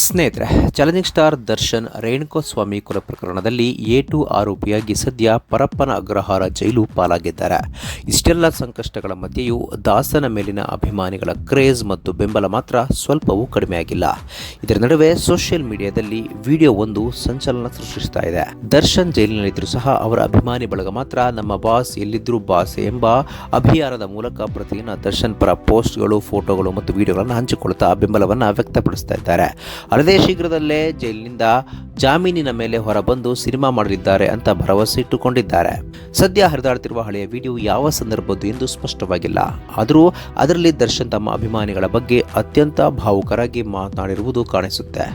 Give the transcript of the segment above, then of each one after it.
ಸ್ನೇಹಿತರೆ, challenging star Darshan Renukaswamy ಕೊಲೆ ಪ್ರಕರಣದಲ್ಲಿ A2 ಆರೋಪಿಯಾಗಿ ಸದ್ಯ ಪರಪ್ಪನ ಅಗ್ರಹಾರ ಜೈಲು ಪಾಲಾಗಿದ್ದಾರೆ. ಇಷ್ಟೆಲ್ಲ ಸಂಕಷ್ಟಗಳ ಮಧ್ಯೆಯೂ ದಾಸನ ಮೇಲಿನ ಅಭಿಮಾನಿಗಳ ಕ್ರೇಜ್ ಮತ್ತು ಬೆಂಬಲ ಮಾತ್ರ ಸ್ವಲ್ಪವೂ ಕಡಿಮೆಯಾಗಿಲ್ಲ. ಇದರ ನಡುವೆ ಸೋಷಿಯಲ್ ಮೀಡಿಯಾದಲ್ಲಿ ವಿಡಿಯೋ ಒಂದು ಸಂಚಲನ ಸೃಷ್ಟಿಸ್ತಾ ಇದೆ. ದರ್ಶನ್ ಜೈಲಿನಲ್ಲಿದ್ದರೂ ಸಹ ಅವರ ಅಭಿಮಾನಿ ಬಳಗ ಮಾತ್ರ ನಮ್ಮ ಬಾಸ್ ಎಲ್ಲಿದ್ದರೂ ಬಾಸ್ ಎಂಬ ಅಭಿಯಾನದ ಮೂಲಕ ಪ್ರತಿದಿನ ದರ್ಶನ್ ಪರ ಪೋಸ್ಟ್ಗಳು, ಫೋಟೋಗಳು ಮತ್ತು ವಿಡಿಯೋಗಳನ್ನು ಹಂಚಿಕೊಳ್ಳುತ್ತಾ ಬೆಂಬಲವನ್ನು ವ್ಯಕ್ತಪಡಿಸ್ತಾ ಇದ್ದಾರೆ. ಅಲ್ಲದೆ ಶೀಘ್ರದಲ್ಲೇ ಜೈಲಿನಿಂದ ಜಾಮೀನಿನ ಮೇಲೆ ಹೊರಬಂದು ಸಿನಿಮಾ ಮಾಡಲಿದ್ದಾರೆ ಅಂತ ಭರವಸೆ ಇಟ್ಟುಕೊಂಡಿದ್ದಾರೆ. ಸದ್ಯ ಹರಿದಾಡುತ್ತಿರುವ ಹಳೆಯ ವಿಡಿಯೋ ಯಾವ ಸಂದರ್ಭದ್ದು ಎಂದು ಸ್ಪಷ್ಟವಾಗಿಲ್ಲ. ಆದರೂ ಅದರಲ್ಲಿ ದರ್ಶನ್ ತಮ್ಮ ಅಭಿಮಾನಿಗಳ ಬಗ್ಗೆ ಅತ್ಯಂತ ಭಾವುಕರಾಗಿ ಮಾತನಾಡಿರುವುದು ಕಾಣಿಸುತ್ತೆ.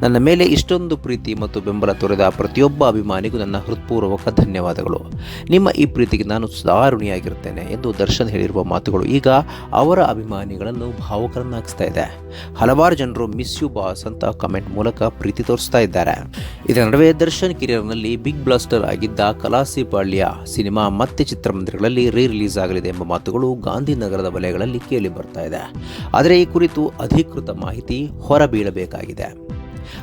ನನ್ನ ಮೇಲೆ ಇಷ್ಟೊಂದು ಪ್ರೀತಿ ಮತ್ತು ಬೆಂಬಲ ತೋರಿದ ಪ್ರತಿಯೊಬ್ಬ ಅಭಿಮಾನಿಗೂ ನನ್ನ ಹೃತ್ಪೂರ್ವಕ ಧನ್ಯವಾದಗಳು. ನಿಮ್ಮ ಈ ಪ್ರೀತಿಗೆ ನಾನು ಸದಾ ಋಣಿಯಾಗಿರುತ್ತೇನೆ ಎಂದು ದರ್ಶನ್ ಹೇಳಿರುವ ಮಾತುಗಳು ಈಗ ಅವರ ಅಭಿಮಾನಿಗಳನ್ನು ಭಾವುಕರನ್ನಾಗಿಸ್ತಾ ಇದೆ. ಹಲವಾರು ಜನರು ಮಿಸ್ ಯು ಬಾಸ್ ಅಂತ ಕಮೆಂಟ್ ಮೂಲಕ ಪ್ರೀತಿ ತೋರಿಸ್ತಾ ಇದ್ದಾರೆ. ಇದರ ನಡುವೆ ದರ್ಶನ್ ಕಿರಿಯರ್ನಲ್ಲಿ ಬಿಗ್ ಬ್ಲಾಸ್ಟರ್ ಆಗಿದ್ದ ಕಲಾಸಿಪಾಳ್ಯ ಸಿನಿಮಾ ಮತ್ತೆ ಚಿತ್ರಮಂದಿರಗಳಲ್ಲಿ ರಿಲೀಸ್ ಆಗಲಿದೆ ಎಂಬ ಮಾತುಗಳು ಗಾಂಧಿನಗರದ ವಲಯಗಳಲ್ಲಿ ಕೇಳಿ ಬರ್ತಾ ಇದೆ. ಆದರೆ ಈ ಕುರಿತು ಅಧಿಕೃತ ಮಾಹಿತಿ ಹೊರಬೀಳಬೇಕಾಗಿದೆ.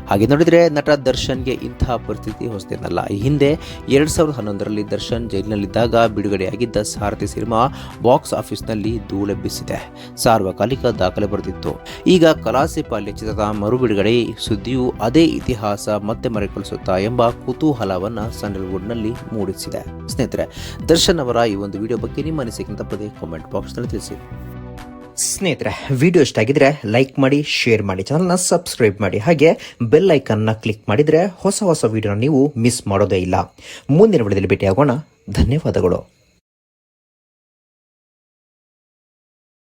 ಹಾಗೆ ನೋಡಿದರೆ ನಟ ದರ್ಶನ್ಗೆ ಇಂತಹ ಪರಿಸ್ಥಿತಿ ಹೊಸದೇನಲ್ಲ. ಈ ಹಿಂದೆ 2011ರಲ್ಲಿ ದರ್ಶನ್ ಜೈಲಿನಲ್ಲಿದ್ದಾಗ ಬಿಡುಗಡೆಯಾಗಿದ್ದ ಸಾರಥಿ ಸಿನಿಮಾ ಬಾಕ್ಸ್ ಆಫೀಸ್ನಲ್ಲಿ ಧೂಳೆಬ್ಬಿಸಿದೆ, ಸಾರ್ವಕಾಲಿಕ ದಾಖಲೆ ಬರೆದಿತ್ತು. ಈಗ ಕಲಾಸಿಪಾಳ್ಯ ಚಿತ್ರದ ಮರುಬಿಡುಗಡೆ ಸುದ್ದಿಯು ಅದೇ ಇತಿಹಾಸ ಮತ್ತೆ ಮರೆಕಳಿಸುತ್ತಾ ಎಂಬ ಕುತೂಹಲವನ್ನು ಸ್ಯಾಂಡಲ್ವುಡ್ನಲ್ಲಿ ಮೂಡಿಸಿದೆ. ಸ್ನೇಹಿತರೆ, ದರ್ಶನ್ ಅವರ ಈ ಒಂದು ವಿಡಿಯೋ ಬಗ್ಗೆ ನಿಮ್ಮ ಅನಿಸಿಕೆ ತಪ್ಪದೆ ಕಾಮೆಂಟ್ ಬಾಕ್ಸ್ನಲ್ಲಿ ತಿಳಿಸಿ. ಸ್ನೇಹಿತರೆ, ವಿಡಿಯೋ ಇಷ್ಟ ಆಗಿದ್ರೆ ಲೈಕ್ ಮಾಡಿ, ಶೇರ್ ಮಾಡಿ, ಚಾನಲ್ನ ಸಬ್ಸ್ಕ್ರೈಬ್ ಮಾಡಿ, ಹಾಗೆ ಬೆಲ್ ಐಕನ್ನ ಕ್ಲಿಕ್ ಮಾಡಿದರೆ ಹೊಸ ವಿಡಿಯೋನ ನೀವು ಮಿಸ್ ಮಾಡೋದೇ ಇಲ್ಲ. ಮುಂದಿನ ವಿಡಿಯೋದಲ್ಲಿ ಭೇಟಿಯಾಗೋಣ. ಧನ್ಯವಾದಗಳು.